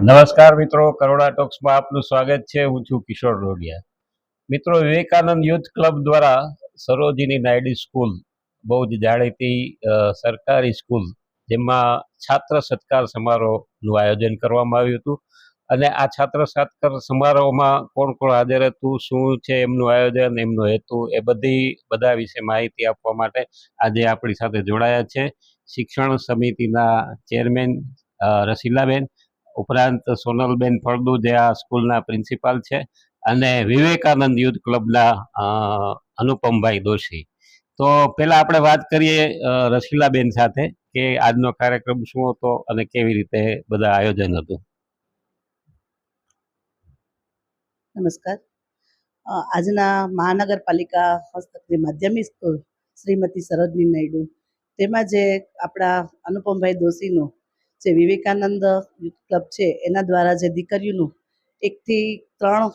નમસ્કાર મિત્રો, કરોડા ટોક્સમાં આપનું સ્વાગત છે. હું છું કિશોર રોડિયા. મિત્રો, વિવેકાનંદ યુથ ક્લબ દ્વારા સરોજિની નાયડુ સ્કૂલ, બહુ જ જાણીતી સરકારી સ્કૂલ, જેમાં છાત્ર સત્કાર સમારોહનું આયોજન કરવામાં આવ્યું હતું. અને આ છાત્ર સત્કાર સમારોહમાં કોણ કોણ હાજર હતું, શું છે એમનું આયોજન, એમનો હેતુ, એ બધા વિશે માહિતી આપવા માટે આજે આપણી સાથે જોડાયા છે શિક્ષણ સમિતિના ચેરમેન રસીલાબેન, ઉપરાંત સોનલબેન ફળદુ, જે આ સ્કૂલના પ્રિન્સિપાલ છે, અને વિવેકાનંદ યુથ ક્લબના અનુપમભાઈ દોશી. તો પહેલાં આપણે વાત કરીએ રસીલાબેન સાથે કે આજનો કાર્યક્રમ શું હતો અને કેવી રીતે બધા આયોજન હતું. નમસ્કાર. આજના મહાનગરપાલિકા હસ્તકની માધ્યમિક સ્કૂલ શ્રીમતી સરોજની નાયડુ, તેમાં જે આપણા અનુપમભાઈ દોશીનું જે વિવેકાનંદ યુથ ક્લબ છે એના દ્વારા જે દીકરીઓનું 1 થી 3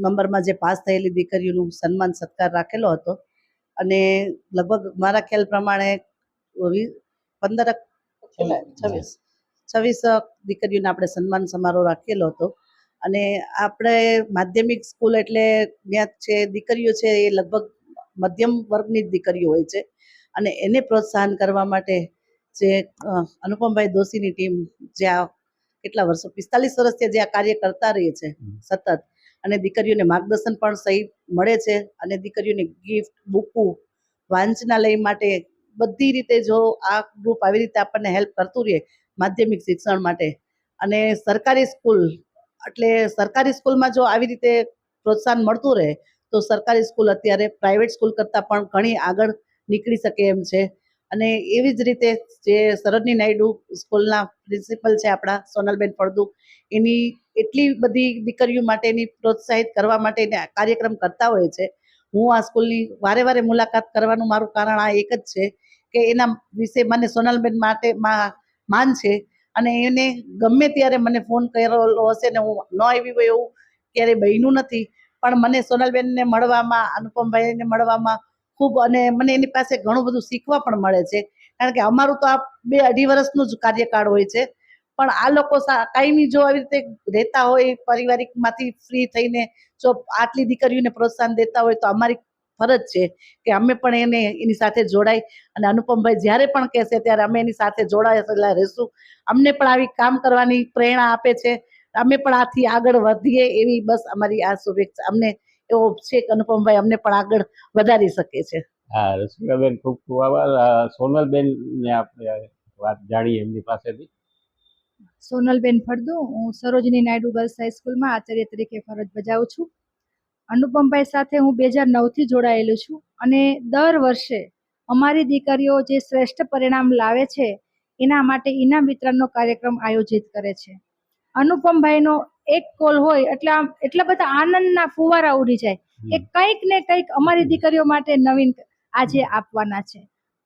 નંબરમાં જે પાસ થયેલી દીકરીઓનું સન્માન સત્કાર રાખેલો હતો. અને લગભગ મારા ખ્યાલ પ્રમાણે 26 દીકરીઓને આપણે સન્માન સમારોહ રાખેલો હતો. અને આપણે માધ્યમિક સ્કૂલ એટલે ત્યાં છે દીકરીઓ છે એ લગભગ મધ્યમ વર્ગની જ દીકરીઓ હોય છે. અને એને પ્રોત્સાહન કરવા માટે જે અનુપમભાઈ દોશીની ટીમ, જે આ કેટલા વર્ષો 45 વર્ષથી જે આ કાર્ય કરતા રહી છે સતત, અને દીકરીઓને માર્ગદર્શન પણ સહી મળે છે. અને દીકરીઓને ગિફ્ટ, બુકો, વાંચનાલય માટે બધી રીતે જો આ ગ્રુપ આવી રીતે આપણને હેલ્પ કરતું રહે માધ્યમિક શિક્ષણ માટે. અને સરકારી સ્કૂલ એટલે સરકારી સ્કૂલમાં જો આવી રીતે પ્રોત્સાહન મળતું રહે તો સરકારી સ્કૂલ અત્યારે પ્રાઇવેટ સ્કૂલ કરતાં પણ ઘણી આગળ નીકળી શકે એમ છે. અને એવી જ રીતે જે સરોજની નાયડુ સ્કૂલના પ્રિન્સિપલ છે આપણા સોનલબેન ફળદુ, એની એટલી બધી દીકરીઓ માટેની પ્રોત્સાહિત કરવા માટે કાર્યક્રમ કરતા હોય છે. હું આ સ્કૂલની વારે વારે મુલાકાત કરવાનું મારું કારણ આ એક જ છે કે એના વિશે મને સોનલબેન માટે માન છે. અને એને ગમે ત્યારે મને ફોન કરેલો હશે ને હું ન આવી હોય એવું ક્યારેય બન્યું નથી. પણ મને સોનલબેનને મળવામાં, અનુપમભાઈને મળવામાં ખૂબ, અને મને એની પાસે ઘણું બધું શીખવા પણ મળે છે. કારણ કે અમારું તો આ 2-2.5 વર્ષનું જ કાર્યકાળ હોય છે. પણ આ લોકો કાયમી જો આવી રીતે રહેતા હોય, પારિવારિકમાંથી ફ્રી થઈને જો આટલી દીકરીઓને પ્રોત્સાહન દેતા હોય તો અમારી ફરજ છે કે અમે પણ એની સાથે જોડાય. અને અનુપમભાઈ જ્યારે પણ કહેશે ત્યારે અમે એની સાથે જોડાયેલા રહીશું. અમને પણ આવી કામ કરવાની પ્રેરણા આપે છે. અમે પણ આથી આગળ વધીએ એવી બસ અમારી આ શુભેચ્છા. અમને એવો છે કે અનુપમભાઈ અમને પણ આગળ વધારી શકે છે. હા, રસીલાબેન, ખૂબ ખૂબ આભાર. સોનલબેનને આપણે વાત જાણીએ એમની પાસેથી. સોનલબેન ફળદુ, હું સરોજની નાયડુ ગર્લ્સ હાઈસ્કૂલમાં આચાર્ય તરીકે ફરજ બજાવું છું. અનુપમભાઈ સાથે હું 2009થી જોડાયેલું છું. અને દર વર્ષે અમારી દીકરીઓ જે શ્રેષ્ઠ પરિણામ લાવે છે એના માટે ઇનામ વિતરણનો કાર્યક્રમ આયોજિત કરે છે. અનુપમભાઈનો એક કોલ હોય એટલે એટલા બધા આનંદના ફુવારા ઉડી જાય કે કંઈક ને કંઈક અમારી દીકરીઓ માટે નવીન આજે આપવાના છે.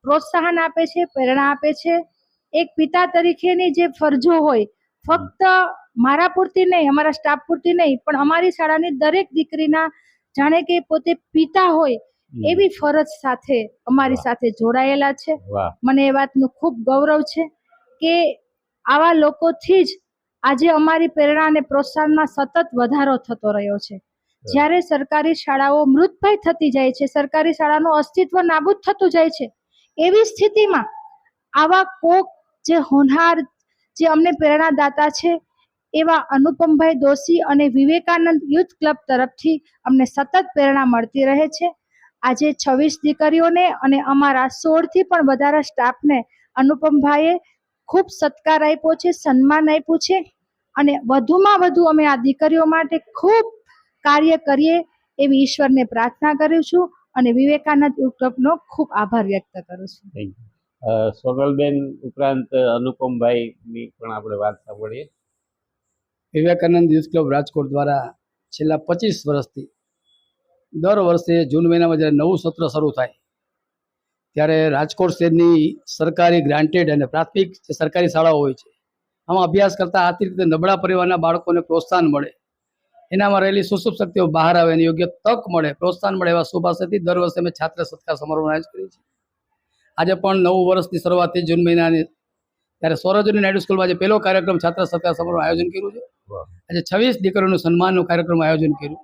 પ્રોત્સાહન આપે છે, પ્રેરણા આપે છે. એક પિતા તરીકેની જે ફરજો હોય, ફક્ત મારા પૂરતી નહીં, અમારા સ્ટાફ પૂરતી નહીં, પણ અમારી શાળાની દરેક દીકરીના જાણે કે પોતે પિતા હોય એવી ફરજ સાથે અમારી સાથે જોડાયેલા છે. મને એ વાતનું ખૂબ ગૌરવ છે કે આવા લોકોથી જ આજે અમારી પ્રેરણા અને પ્રોત્સાહનમાં સતત વધારો થતો રહ્યો છે. જ્યારે સરકારી શાળાઓ મૃતભાઈ થતી જાય છે, સરકારી શાળાનું અસ્તિત્વ નાબૂદ થતું જાય છે, એવી સ્થિતિમાં આવા કોક જે હોનહાર, જે અમને પ્રેરણાદાતા છે, એવા અનુપમભાઈ દોશી અને વિવેકાનંદ યુથ ક્લબ તરફથી અમને સતત પ્રેરણા મળતી રહે છે. આજે 26 દીકરીઓને અને અમારા 16થી પણ વધારે સ્ટાફને અનુપમભાઈએ ખૂબ સત્કાર આપ્યો છે, સન્માન આપ્યું છે. અને વધુમાં વધુ અમે આ દીકરીઓ માટે ખૂબ કાર્ય કરીએ એવી ઈશ્વરને પ્રાર્થના કરું છું અને વિવેકાનંદ યુથ ક્લબનો ખૂબ આભાર વ્યક્ત કરું છું. સોનલબેન ઉપરાંત અનુપમભાઈની પણ આપણે વાત સાંભળીએ. વિવેકાનંદ યુથ ક્લબ રાજકોટ દ્વારા છેલ્લા 25 વર્ષથી દર વર્ષે જૂન મહિનામાં જ્યારે નવું સત્ર શરૂ થાય ત્યારે રાજકોટ શહેરની સરકારી ગ્રાન્ટેડ અને પ્રાથમિક જે સરકારી શાળાઓ હોય છે, આમાં અભ્યાસ કરતા આર્થિક રીતે નબળા પરિવારના બાળકોને પ્રોત્સાહન મળે, એનામાં રહેલી સુસુપ્ત શક્તિઓ બહાર આવે, એની યોગ્ય તક મળે, પ્રોત્સાહન મળે, એવા શુભાશયથી દર વર્ષે અમે છાત્ર સત્કાર સમારોહનું આયોજન કરીએ છીએ. આજે પણ નવું વર્ષની શરૂઆતથી જૂન મહિનાની ત્યારે સરોજની નાયડુ સ્કૂલમાં જે પહેલો કાર્યક્રમ છાત્ર સત્કાર સમારોહનું આયોજન કર્યું છે. આજે 26 દીકરીઓનું સન્માનનું કાર્યક્રમ આયોજન કર્યું.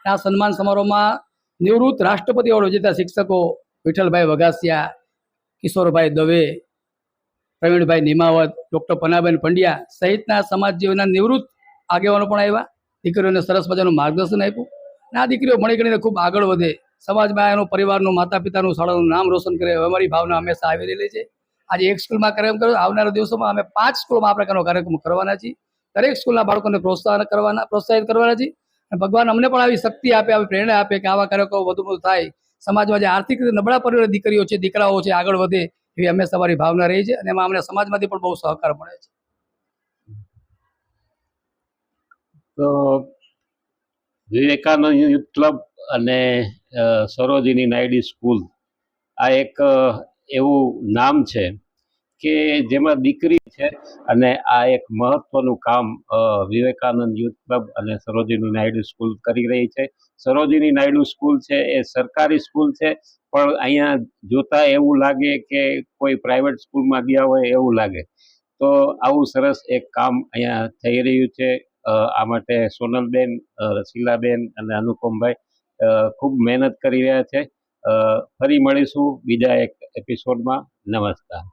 આ સન્માન સમારોહમાં નિવૃત્ત રાષ્ટ્રપતિ એવોર્ડ વિજેતા શિક્ષકો વિઠ્ઠલભાઈ વઘાસિયા, કિશોરભાઈ દવે, પ્રવીણભાઈ નિમાવત, ડૉક્ટર પનાબેન પંડ્યા સહિતના સમાજ જીવનના નિવૃત્ત આગેવાનો પણ આવ્યા. દીકરીઓને સરસ મજાનું માર્ગદર્શન આપ્યું. અને આ દીકરીઓ ભણી ગણીને ખૂબ આગળ વધે, સમાજમાં એનું પરિવારનું, માતા પિતાનું, શાળાનું નામ રોશન કરે, અમારી ભાવના હંમેશા આવી રહેલી છે. આજે એક સ્કૂલમાં કાર્યક્રમ કર્યો, આવનારા દિવસોમાં અમે 5 સ્કૂલોમાં આ પ્રકારનો કાર્યક્રમ કરવાના છીએ. દરેક સ્કૂલના બાળકોને પ્રોત્સાહિત કરવાના છીએ. અને ભગવાન અમને પણ આવી શક્તિ આપે, આવી પ્રેરણા આપે કે આવા કાર્યક્રમો વધુ થાય. સમાજમાં જે આર્થિક રીતે નબળા પરિવારની દીકરીઓ છે, દીકરાઓ છે, આગળ વધે એવી હંમેશા અમારી ભાવના રહી છે. અને એમાં અમને સમાજમાંથી પણ બહુ સહકાર મળે છે. તો વિવેકાનંદ યુથ ક્લબ અને સરોજિની નાયડુ સ્કૂલ આ એક એવું નામ છે કે જેમાં દીકરી છે, અને આ એક મહત્વનું કામ વિવેકાનંદ યુથ ક્લબ અને સરોજિની નાયડુ સ્કૂલ કરી રહી છે. સરોજિની નાયડુ સ્કૂલ છે એ સરકારી સ્કૂલ છે, પણ અહીંયા જોતા એવું લાગે કે કોઈ પ્રાઇવેટ સ્કૂલમાં ગયા હોય એવું લાગે. તો આવું સરસ એક કામ અહીંયા થઈ રહ્યું છે. આ માટે સોનલબેન, રસીલાબેન અને અનુપમભાઈ ખૂબ મહેનત કરી રહ્યા છે. ફરી મળીશું બીજા એક એપિસોડમાં. નમસ્કાર.